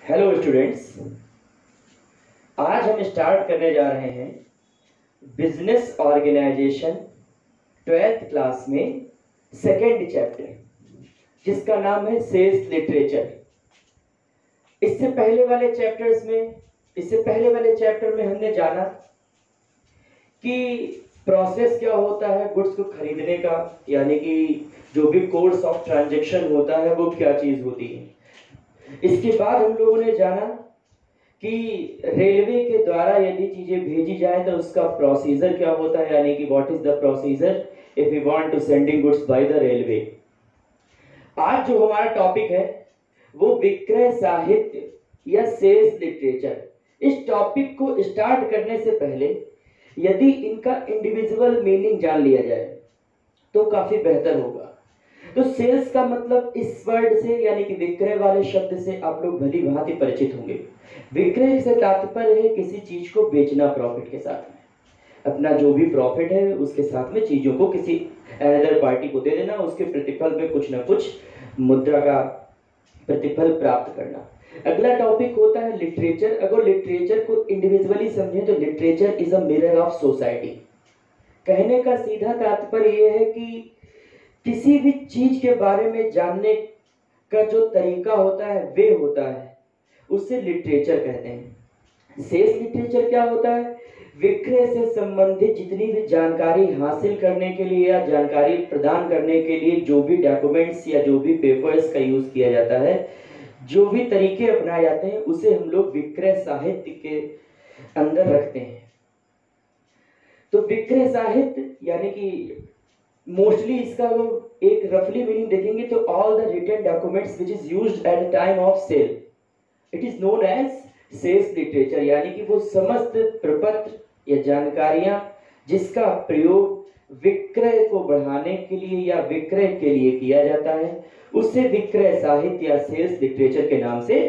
Hello students. आज हम start करने जा रहे हैं बिजनेस ऑर्गेनाइजेशन 12th क्लास में सेकेंड चैप्टर, जिसका नाम है सेल्स लिटरेचर। इससे पहले वाले चैप्टर में हमने जाना कि प्रोसेस क्या होता है गुड्स को खरीदने का, यानी कि जो भी कोर्स ऑफ ट्रांजैक्शन होता है वो क्या चीज होती है। इसके बाद हम लोगों ने जाना कि रेलवे के द्वारा यदि चीजें भेजी जाए तो उसका प्रोसीजर क्या होता है, यानी कि what is the procedure if you want to sending goods by the railway. आज जो हमारा टॉपिक है वो विक्रय साहित्य या सेल्स लिटरेचर। इस टॉपिक को स्टार्ट करने से पहले यदि इनका इंडिविजुअल मीनिंग जान लिया जाए तो काफी बेहतर होगा। तो सेल्स का मतलब इस वर्ड से यानी कि विक्रय वाले शब्द से आप लोग भली भांति परिचित होंगे। विक्रय से तात्पर्य है किसी चीज को बेचना प्रॉफिट के साथ में, अपना जो भी प्रॉफिट है उसके साथ में चीजों को किसी अनदर पार्टी को दे देना, उसके प्रतिफल में कुछ ना कुछ मुद्रा का प्रतिफल प्राप्त करना। अगला टॉपिक होता है लिटरेचर। अगर लिटरेचर को इंडिविजुअली समझे तो literature is a mirror of society. कहने का सीधा तात्पर्य यह है कि किसी भी चीज के बारे में जानने का जो तरीका होता है वे होता है, उसे लिटरेचर कहते हैं। सेल्स लिटरेचर क्या होता है? विक्रय से संबंधित जितनी भी जानकारी हासिल करने के लिए या जानकारी प्रदान करने के लिए जो भी डॉक्यूमेंट्स या जो भी पेपर्स का यूज किया जाता है, जो भी तरीके अपनाए जाते हैं, उसे हम लोग विक्रय साहित्य के अंदर रखते हैं। तो विक्रय साहित्य यानी कि मोस्टली इसका लोग एक रफली मीनिंग देखेंगे तो all the written documents which is used at the time of sale, it is known as sales literature. यानी कि वो समस्त प्रपत्र या जानकारियां जिसका प्रयोग विक्रय को बढ़ाने के लिए या विक्रय के लिए किया जाता है, उसे विक्रय साहित्य या सेल्स लिटरेचर के नाम से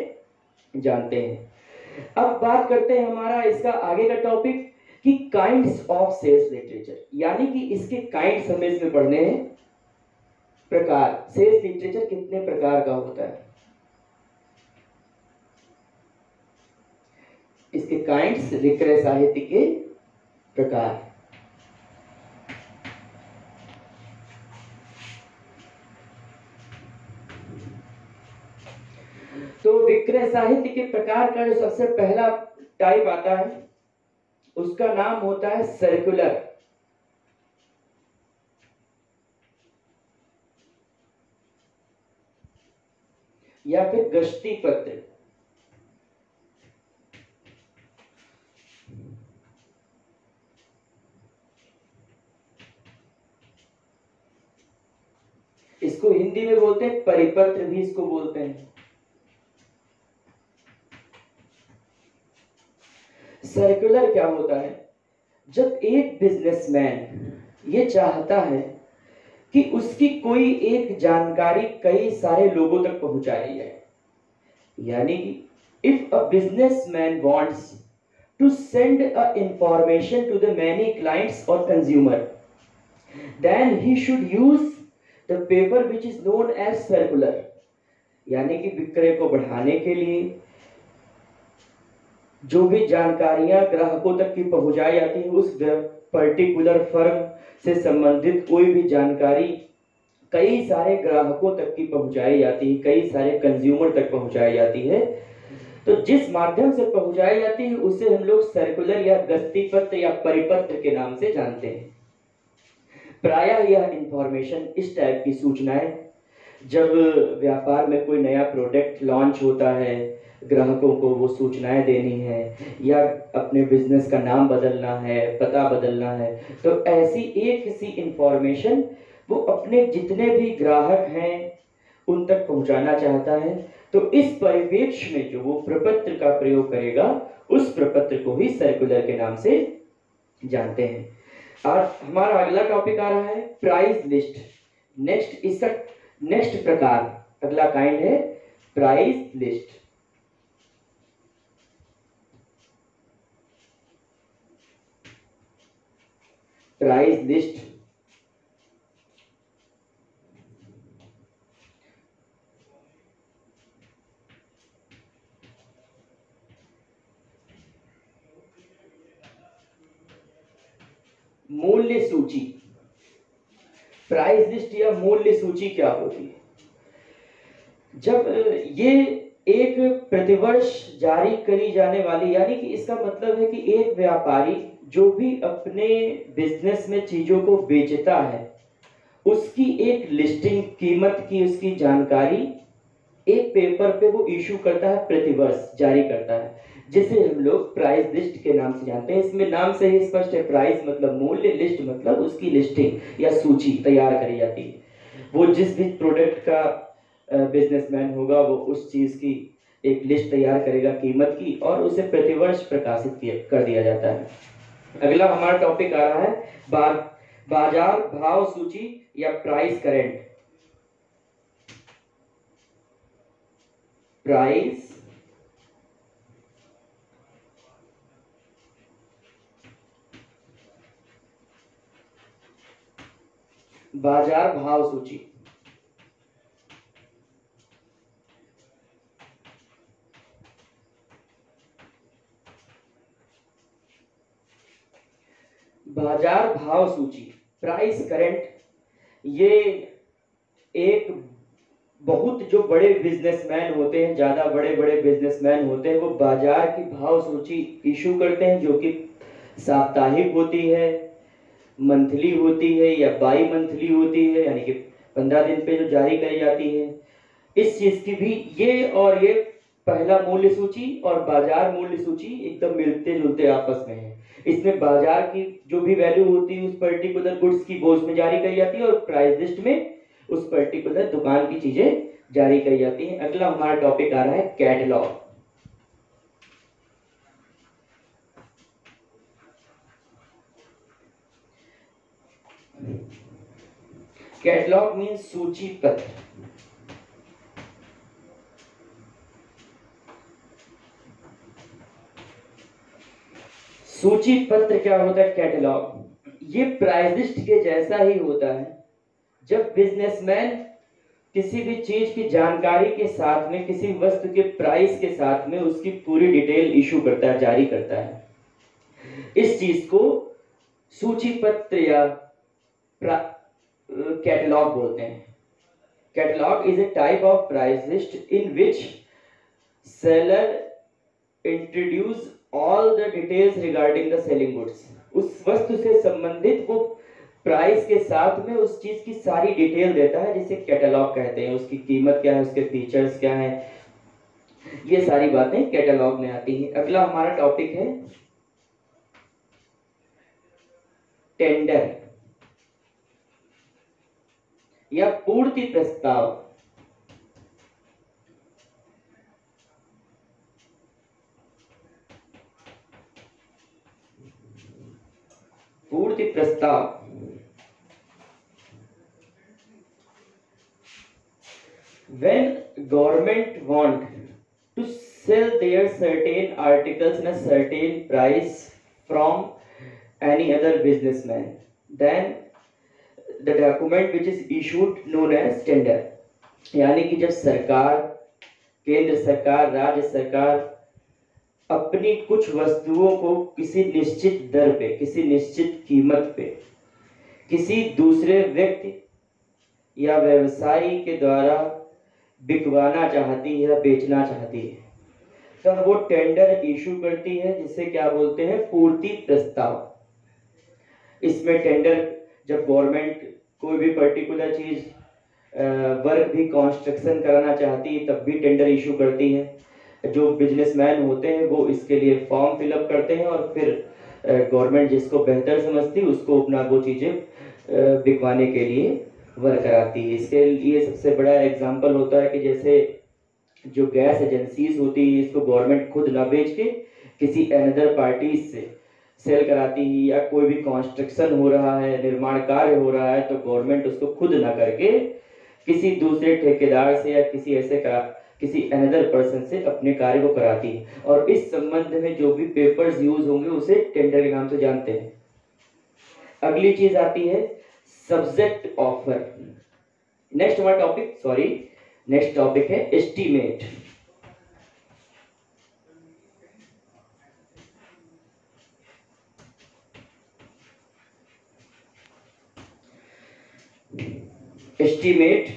जानते हैं। अब बात करते हैं हमारा इसका आगे का टॉपिक कि काइंड्स ऑफ सेल्स लिटरेचर, यानी कि इसके काइंड्स हमें इसमें पढ़ने हैं। प्रकार, सेल्स लिटरेचर कितने प्रकार का होता है, इसके काइंड्स, विक्रय साहित्य के प्रकार। तो विक्रय साहित्य के प्रकार का जो सबसे पहला टाइप आता है उसका नाम होता है सर्कुलर या फिर गश्ती पत्र। इसको हिंदी में बोलते हैं परिपत्र भी इसको बोलते हैं। सर्कुलर क्या होता है? जब एक बिजनेसमैन ये चाहता है कि उसकी कोई एक जानकारी कई सारे लोगों तक पहुंचाई जाए, यानी कि if a businessman wants to send a information to the many clients और consumer, then he should use the paper which is known as circular. यानी कि विक्रय को बढ़ाने के लिए जो भी जानकारियां ग्राहकों तक की पहुंचाई जाती है, उस पर्टिकुलर फर्म से संबंधित कोई भी जानकारी कई सारे ग्राहकों तक की पहुंचाई जाती है, कई सारे कंज्यूमर तक पहुंचाई जाती है। तो जिस माध्यम से पहुंचाई जाती है उसे हम लोग सर्कुलर या गस्ती पत्र या परिपत्र के नाम से जानते हैं। प्रायः यह इंफॉर्मेशन, इस टाइप की सूचनाएं, जब व्यापार में कोई नया प्रोडक्ट लॉन्च होता है, ग्राहकों को वो सूचनाएं देनी है या अपने बिजनेस का नाम बदलना है, पता बदलना है, तो ऐसी एक सी इंफॉर्मेशन वो अपने जितने भी ग्राहक हैं उन तक पहुंचाना चाहता है। तो इस परिवेश में जो वो प्रपत्र का प्रयोग करेगा, उस प्रपत्र को ही सर्कुलर के नाम से जानते हैं। और हमारा अगला टॉपिक आ रहा है प्राइस लिस्ट। नेक्स्ट प्रकार, अगला काइंड है प्राइस लिस्ट। प्राइस लिस्ट मूल्य सूची, प्राइस लिस्ट या मूल्य सूची क्या होती है? जब ये एक प्रतिवर्ष जारी करी जाने वाली, यानी कि इसका मतलब है कि एक व्यापारी जो भी अपने बिजनेस में चीजों को बेचता है उसकी एक लिस्टिंग, कीमत की उसकी जानकारी एक पेपर पे वो इशू करता है, प्रतिवर्ष जारी करता है, जिसे हम लोग प्राइस लिस्ट के नाम से जानते हैं। इसमें नाम से ही स्पष्ट है, प्राइस मतलब मूल्य, लिस्ट मतलब उसकी लिस्टिंग या सूची तैयार करी जाती है। वो जिस भी प्रोडक्ट का बिजनेसमैन होगा वो उस चीज की एक लिस्ट तैयार करेगा कीमत की, और उसे प्रतिवर्ष प्रकाशित कर दिया जाता है। अगला हमारा टॉपिक आ रहा है बाजार भाव सूची या प्राइस करेंट। प्राइस बाजार भाव सूची। बाजार भाव सूची, प्राइस करेंट, ये एक बहुत जो बड़े बिजनेसमैन होते हैं, ज्यादा बड़े बड़े बिजनेसमैन होते हैं, वो बाजार की भाव सूची इशू करते हैं, जो कि साप्ताहिक होती है, मंथली होती है या बाई मंथली होती है, यानी कि 15 दिन पे जो जारी करी जाती है। इस चीज की भी ये पहला मूल्य सूची और बाजार मूल्य सूची एकदम मिलते जुलते आपस में है। इसमें बाजार की जो भी वैल्यू होती है उस पर्टिकुलर गुड्स की वो उसमें जारी करी जाती है, और प्राइस लिस्ट में उस पर्टिकुलर दुकान की चीजें जारी करी जाती हैं। अगला हमारा टॉपिक आ रहा है कैटलॉग। कैटलॉग मीन्स सूची पत्र। सूची पत्र क्या होता है? कैटलॉग ये प्राइस लिस्ट के जैसा ही होता है। जब बिजनेसमैन किसी भी चीज की जानकारी के साथ में, किसी वस्तु के प्राइस के साथ में उसकी पूरी डिटेल इशू करता है, जारी करता है, इस चीज को सूची पत्र या कैटलॉग बोलते हैं। Catalogue is a type of price list in which seller introduce all the details regarding the selling goods. उस वस्तु से संबंधित वो प्राइस के साथ में उस चीज की सारी डिटेल देता है, जिसे कैटलॉग कहते हैं। उसकी कीमत क्या है, उसके फीचर्स क्या है, ये सारी बातें कैटलॉग में आती हैं। अगला हमारा टॉपिक है टेंडर या पूर्ति प्रस्ताव। पूर्ति प्रस्ताव when government want to sell their certain articles in a certain price from any other businessman, then the document which is issued known as tender। यानी कि जब सरकार, केंद्र सरकार, राज्य सरकार अपनी कुछ वस्तुओं को किसी निश्चित दर पे, किसी निश्चित कीमत पे किसी दूसरे व्यक्ति या व्यवसायी के द्वारा बिकवाना चाहती है या बेचना चाहती है, तब वो टेंडर इशू करती है, जिसे क्या बोलते हैं? पूर्ति प्रस्ताव। इसमें टेंडर, जब गवर्नमेंट कोई भी पर्टिकुलर चीज वर्क भी कंस्ट्रक्शन कराना चाहती है तब भी टेंडर इशू करती है। जो बिजनेसमैन होते हैं वो इसके लिए फॉर्म फिलअप करते हैं, और फिर गवर्नमेंट जिसको बेहतर समझती है उसको अपना वो चीज़ें बिकवाने के लिए वर्क कराती है। इसके लिए सबसे बड़ा एग्जांपल होता है कि जैसे जो गैस एजेंसीज होती है, इसको गवर्नमेंट खुद ना बेच के किसी अनदर पार्टी से सेल कराती है, या कोई भी कंस्ट्रक्शन हो रहा है, निर्माण कार्य हो रहा है, तो गवर्नमेंट उसको खुद ना करके किसी दूसरे ठेकेदार से या किसी अनदर पर्सन से अपने कार्य को कराती है। और इस संबंध में जो भी पेपर्स यूज होंगे उसे टेंडर के नाम से जानते हैं। अगली चीज आती है सब्जेक्ट ऑफर। नेक्स्ट टॉपिक है एस्टीमेट। एस्टिमेट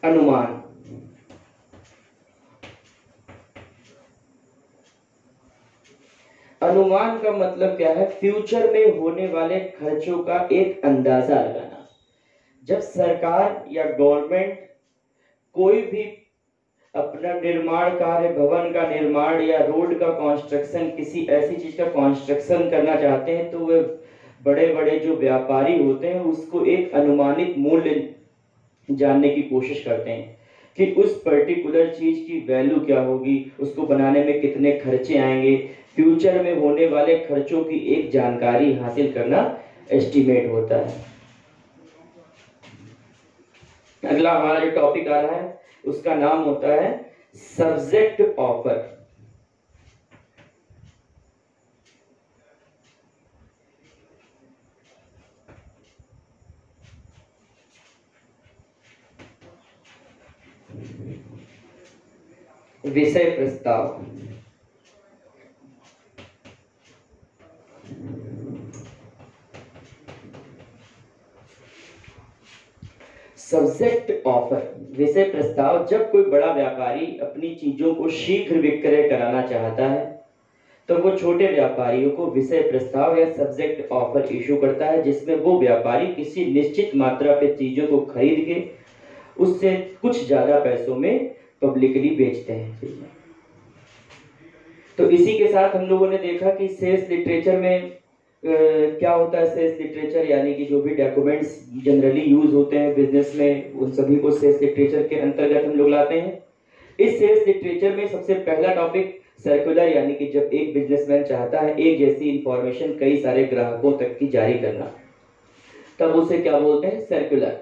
अनुमान। अनुमान का मतलब क्या है? फ्यूचर में होने वाले खर्चों का एक अंदाजा लगाना। जब सरकार या गवर्नमेंट कोई भी अपना निर्माण कार्य, भवन का निर्माण या रोड का कंस्ट्रक्शन, किसी ऐसी चीज का कंस्ट्रक्शन करना चाहते हैं, तो वे बड़े बड़े जो व्यापारी होते हैं उसको एक अनुमानित मूल्य जानने की कोशिश करते हैं कि उस पर्टिकुलर चीज की वैल्यू क्या होगी, उसको बनाने में कितने खर्चे आएंगे, फ्यूचर में होने वाले खर्चों की एक जानकारी हासिल करना एस्टिमेट होता है। अगला हमारा जो टॉपिक आ रहा है उसका नाम होता है सब्जेक्ट ऑफर। विषय प्रस्ताव। सब्जेक्ट ऑफर, विषय प्रस्ताव। जब कोई बड़ा व्यापारी अपनी चीजों को शीघ्र विक्रय कराना चाहता है तो वो छोटे व्यापारियों को विषय प्रस्ताव या सब्जेक्ट ऑफर इशू करता है, जिसमें वो व्यापारी किसी निश्चित मात्रा पे चीजों को खरीद के उससे कुछ ज्यादा पैसों में पब्लिकली बेचते हैं। तो इसी के साथ हम लोगों ने देखा कि सेल्स लिटरेचर में क्या होता है। सेल्स लिटरेचर यानी कि जो भी डॉक्यूमेंट्स जनरली यूज होते हैं बिजनेस में, उन सभी को सेल्स लिटरेचर के अंतर्गत हम लोग लाते हैं। इस सेल्स लिटरेचर में सबसे पहला टॉपिक सर्कुलर, यानी कि जब एक बिजनेसमैन चाहता है एक जैसी इंफॉर्मेशन कई सारे ग्राहकों तक की जारी करना, तब उसे क्या बोलते हैं? सर्कुलर।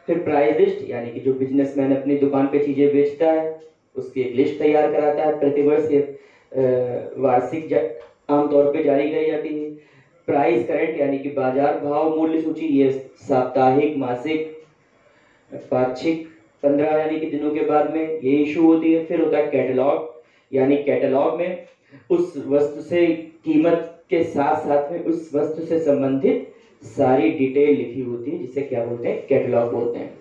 फिर प्राइस लिस्ट, यानी कि जो बिजनेसमैन अपनी दुकान पे चीजें बेचता है उसकी एक लिस्ट तैयार कराता है, प्रतिवर्ष वार्षिक आमतौर पे जारी की जाती है। प्राइस करंट, यानी कि बाजार भाव मूल्य सूची, ये साप्ताहिक, मासिक, पाक्षिक 15 यानी कि दिनों के बाद में ये इशू होती है। फिर होता है कैटलॉग, यानी कैटलॉग में उस वस्तु से कीमत के साथ साथ में उस वस्तु से संबंधित सारी डिटेल लिखी होती है, जिसे क्या बोलते हैं? कैटलॉग बोलते हैं।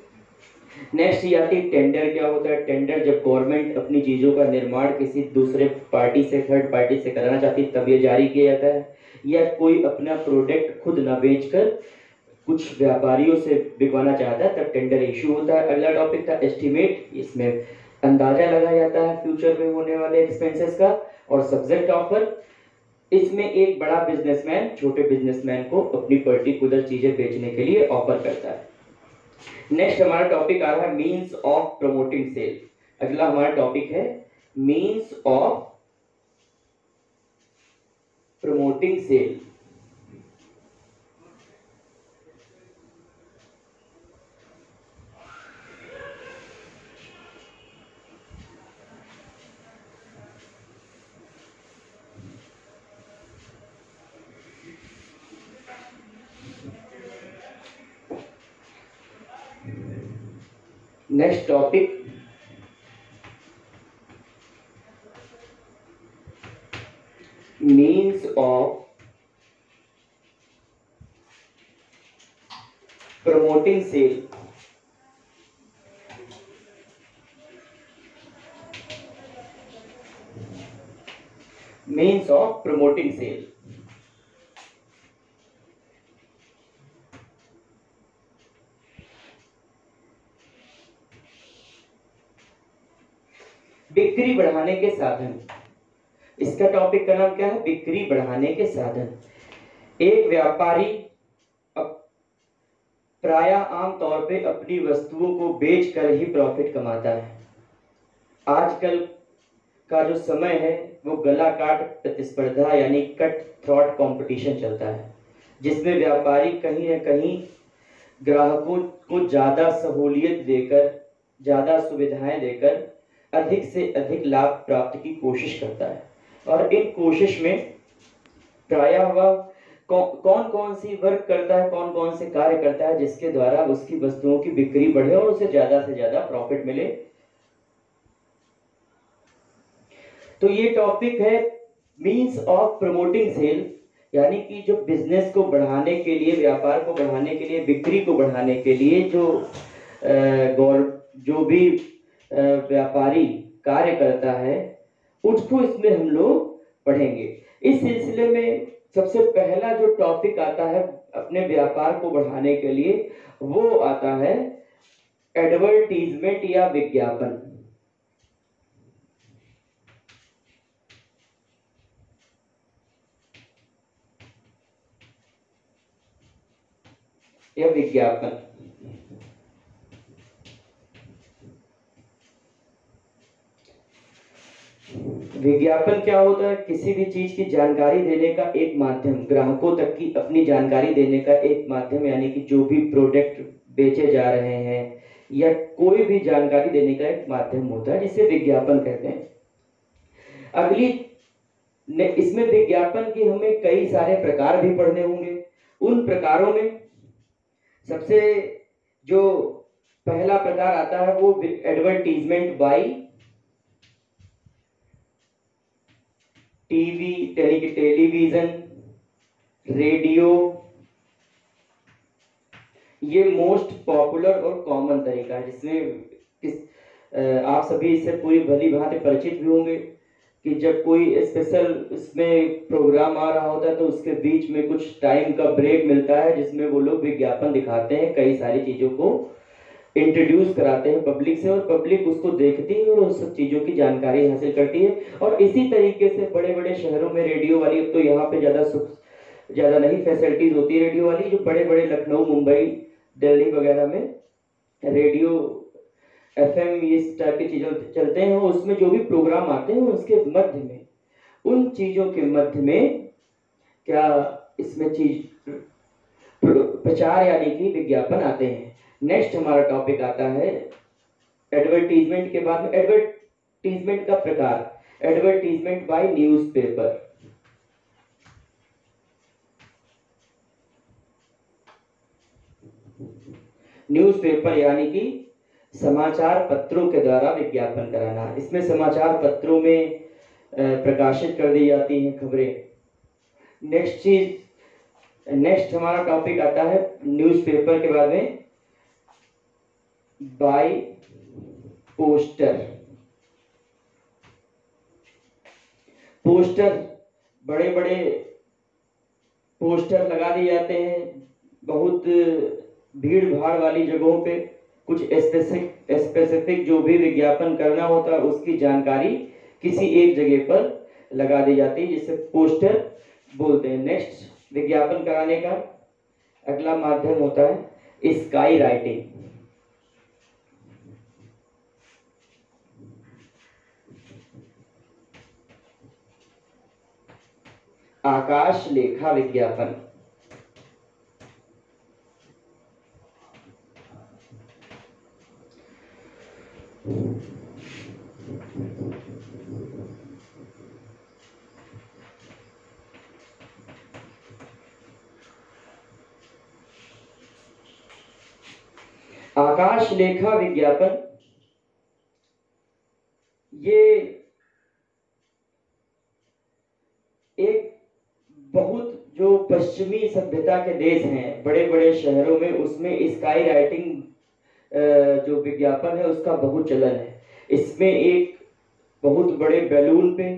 नेक्स्ट ये आती है टेंडर। क्या होता है टेंडर? जब गवर्नमेंट अपनी चीजों का निर्माण किसी दूसरे पार्टी से, थर्ड पार्टी से कराना चाहती है तब ये जारी किया जाता है, या कोई अपना प्रोडक्ट खुद न बेचकर कुछ व्यापारियों से बिकवाना चाहता है तब टेंडर इशू होता है। अगला टॉपिक था एस्टिमेट, इसमें अंदाजा लगाया जाता है फ्यूचर में होने वाले एक्सपेंसेस का। और सब्जेक्ट ऑफर, इसमें एक बड़ा बिजनेसमैन छोटे बिजनेसमैन को अपनी पर्टिकुलर चीजें बेचने के लिए ऑफर करता है। नेक्स्ट हमारा टॉपिक आ रहा है मीन्स ऑफ प्रमोटिंग सेल। अगला हमारा टॉपिक है means of promoting sale. Next topic means of promoting sale. Means of promoting sale. बिक्री बढ़ाने के साधन। इसका टॉपिक का नाम क्या है? बिक्री बढ़ाने के साधन। एक व्यापारी प्रायः आमतौर पे अपनी वस्तुओं को बेचकर ही प्रॉफिट कमाता है। आजकल का जो समय है वो गला काट प्रतिस्पर्धा यानी कट थ्रॉट कंपटीशन चलता है, जिसमें व्यापारी कहीं न कहीं ग्राहकों को ज्यादा सहूलियत देकर, ज्यादा सुविधाएं देकर अधिक से अधिक लाभ प्राप्त की कोशिश करता है। और इन कोशिश में प्रायः वह कौन कौन सी वर्क करता है, कौन कौन से कार्य करता है जिसके द्वारा उसकी वस्तुओं की बिक्री बढ़े और उसे ज्यादा से ज्यादा प्रॉफिट मिले। तो ये टॉपिक है मीन्स ऑफ प्रमोटिंग सेल, यानी कि जो बिजनेस को बढ़ाने के लिए, व्यापार को बढ़ाने के लिए, बिक्री को बढ़ाने के लिए जो जो भी व्यापारी कार्य करता है उसको इसमें हम लोग पढ़ेंगे। इस सिलसिले में सबसे पहला जो टॉपिक आता है अपने व्यापार को बढ़ाने के लिए, वो आता है एडवर्टीजमेंट या विज्ञापन। या विज्ञापन। विज्ञापन क्या होता है? किसी भी चीज की जानकारी देने का एक माध्यम, ग्राहकों तक की अपनी जानकारी देने का एक माध्यम, यानी कि जो भी प्रोडक्ट बेचे जा रहे हैं या कोई भी जानकारी देने का एक माध्यम होता है, जिसे विज्ञापन कहते हैं। अगली इसमें विज्ञापन की हमें कई सारे प्रकार भी पढ़ने होंगे। उन प्रकारों में सबसे जो पहला प्रकार आता है वो advertisement by TV, television, radio. ये मोस्ट पॉपुलर और कॉमन तरीका है जिसमें आप सभी इससे पूरी भली भांति परिचित भी होंगे कि जब कोई स्पेशल इसमें प्रोग्राम आ रहा होता है तो उसके बीच में कुछ टाइम का ब्रेक मिलता है जिसमें वो लोग विज्ञापन दिखाते हैं, कई सारी चीज़ों को इंट्रोड्यूस कराते हैं पब्लिक से, और पब्लिक उसको देखती है और उस सब चीज़ों की जानकारी हासिल करती है। और इसी तरीके से बड़े बड़े शहरों में रेडियो वाली, अब तो यहाँ पे ज़्यादा नहीं फैसिलिटीज़ होती है रेडियो वाली, जो बड़े बड़े लखनऊ, मुंबई, दिल्ली वगैरह में रेडियो FM इस टाइप की चीज़ों चलते हैं, उसमें जो भी प्रोग्राम आते हैं उसके मध्य में, उन चीज़ों के मध्य में क्या इसमें चीज प्रचार यानी कि विज्ञापन आते हैं। नेक्स्ट हमारा टॉपिक आता है एडवर्टीजमेंट के बाद में एडवर्टीजमेंट का प्रकार, एडवर्टीजमेंट बाय न्यूज़पेपर। न्यूज़पेपर यानी कि समाचार पत्रों के द्वारा विज्ञापन कराना। इसमें समाचार पत्रों में प्रकाशित कर दी जाती हैं खबरें। नेक्स्ट हमारा टॉपिक आता है न्यूज़पेपर के बाद में बाय पोस्टर। पोस्टर, बड़े बड़े पोस्टर लगा दिए जाते हैं बहुत भीड़ भाड़ वाली जगहों पे, कुछ स्पेसिफिक जो भी विज्ञापन करना होता है उसकी जानकारी किसी एक जगह पर लगा दी जाती है, जिसे पोस्टर बोलते हैं। नेक्स्ट विज्ञापन कराने का अगला माध्यम होता है स्काई राइटिंग। आकाश लेखा विज्ञापन। आकाश लेखा विज्ञापन ये एक बहुत जो पश्चिमी सभ्यता के देश हैं बड़े बड़े शहरों में, उसमें स्काई राइटिंग जो विज्ञापन है उसका बहुत चलन है। इसमें एक बहुत बड़े बैलून पे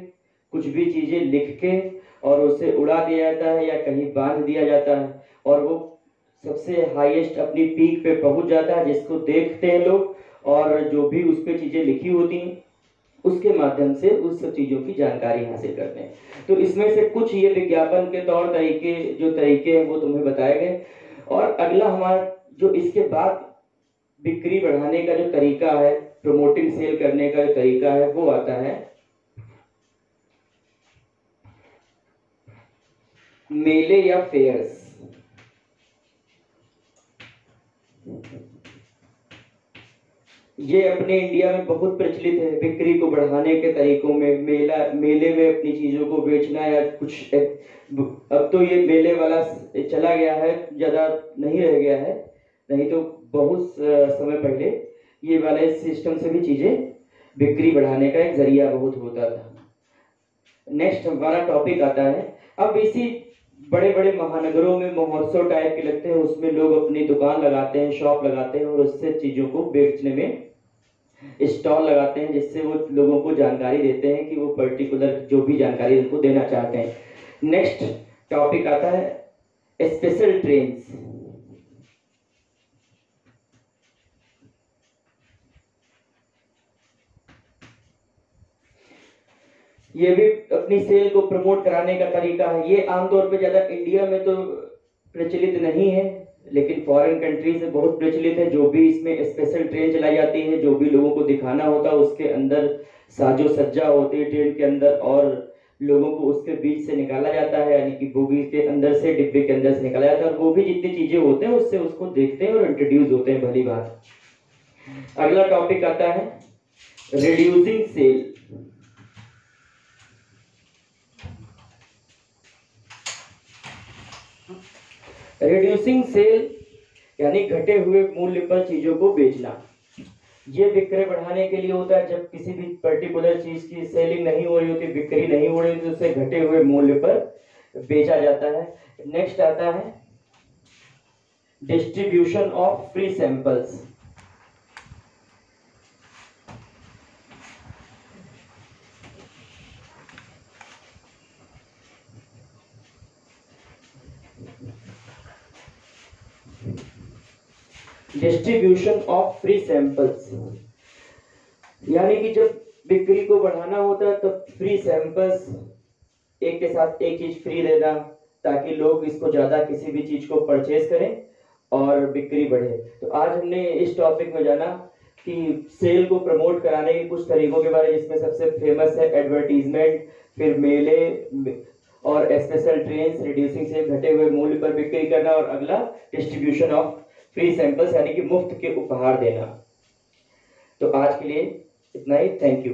कुछ भी चीजें लिख के और उसे उड़ा दिया जाता है या कहीं बांध दिया जाता है और वो सबसे हाईएस्ट अपनी पीक पे पहुंच जाता है, जिसको देखते हैं लोग और जो भी उस पे चीजें लिखी होती हैं उसके माध्यम से उस सब चीजों की जानकारी हासिल करते हैं। तो इसमें से कुछ ये विज्ञापन के तौर तरीके जो तरीके हैं वो तुम्हें बताए गए। और अगला हमारा जो इसके बाद बिक्री बढ़ाने का जो तरीका है, प्रमोटिंग सेल करने का जो तरीका है, वो आता है मेले या फेयर्स। ये अपने इंडिया में बहुत प्रचलित है बिक्री को बढ़ाने के तरीकों में। मेले में अपनी चीजों को बेचना या कुछ, अब तो ये मेले वाला चला गया है, ज्यादा नहीं रह गया है, नहीं तो बहुत समय पहले ये वाले सिस्टम से भी चीजें बिक्री बढ़ाने का एक जरिया बहुत होता था। नेक्स्ट हमारा टॉपिक आता है, अब इसी बड़े बड़े महानगरों में महोत्सव टाइप के लगते हैं, उसमें लोग अपनी दुकान लगाते हैं, शॉप लगाते हैं और उससे चीज़ों को बेचने में स्टॉल लगाते हैं, जिससे वो लोगों को जानकारी देते हैं कि वो पर्टिकुलर जो भी जानकारी उनको देना चाहते हैं। नेक्स्ट टॉपिक आता है स्पेशल ट्रेन्स। ये भी अपनी सेल को प्रमोट कराने का तरीका है। ये आमतौर पे ज़्यादा इंडिया में तो प्रचलित नहीं है, लेकिन फॉरेन कंट्रीज में बहुत प्रचलित है। जो भी इसमें स्पेशल ट्रेन चलाई जाती है, जो भी लोगों को दिखाना होता है, उसके अंदर साजो सज्जा होती है ट्रेन के अंदर, और लोगों को उसके बीच से निकाला जाता है, यानी कि बोगी के अंदर से, डिब्बे के अंदर से निकाला जाता है, और वो भी जितनी चीजें होते हैं उससे उसको देखते हैं और इंट्रोड्यूस होते हैं, भली बात। अगला टॉपिक आता है रिड्यूसिंग सेल। रिड्यूसिंग सेल यानी घटे हुए मूल्य पर चीजों को बेचना। ये विक्रय बढ़ाने के लिए होता है। जब किसी भी पर्टिकुलर चीज की सेलिंग नहीं हो रही होती, बिक्री नहीं हो रही होती, तो उसे घटे हुए मूल्य पर बेचा जाता है। नेक्स्ट आता है distribution of free samples. Distribution of free samples यानी कि जब बिक्री को बढ़ाना होता है तो फ्री सैंपल्स, एक के साथ एक चीज फ्री देना, ताकि लोग इसको ज्यादा किसी भी चीज को परचेज करें और बिक्री बढ़े। तो आज हमने इस टॉपिक में जाना कि सेल को प्रमोट कराने के कुछ तरीकों के बारे में, जिसमें सबसे फेमस है एडवर्टीजमेंट, फिर मेले और स्पेशल ट्रेन्स, रिड्यूसिंग सेल, घटे हुए मूल्य पर बिक्री करना, और अगला डिस्ट्रीब्यूशन ऑफ फ्री सैंपल्स यानी कि मुफ्त के उपहार देना। तो आज के लिए इतना ही। Thank you.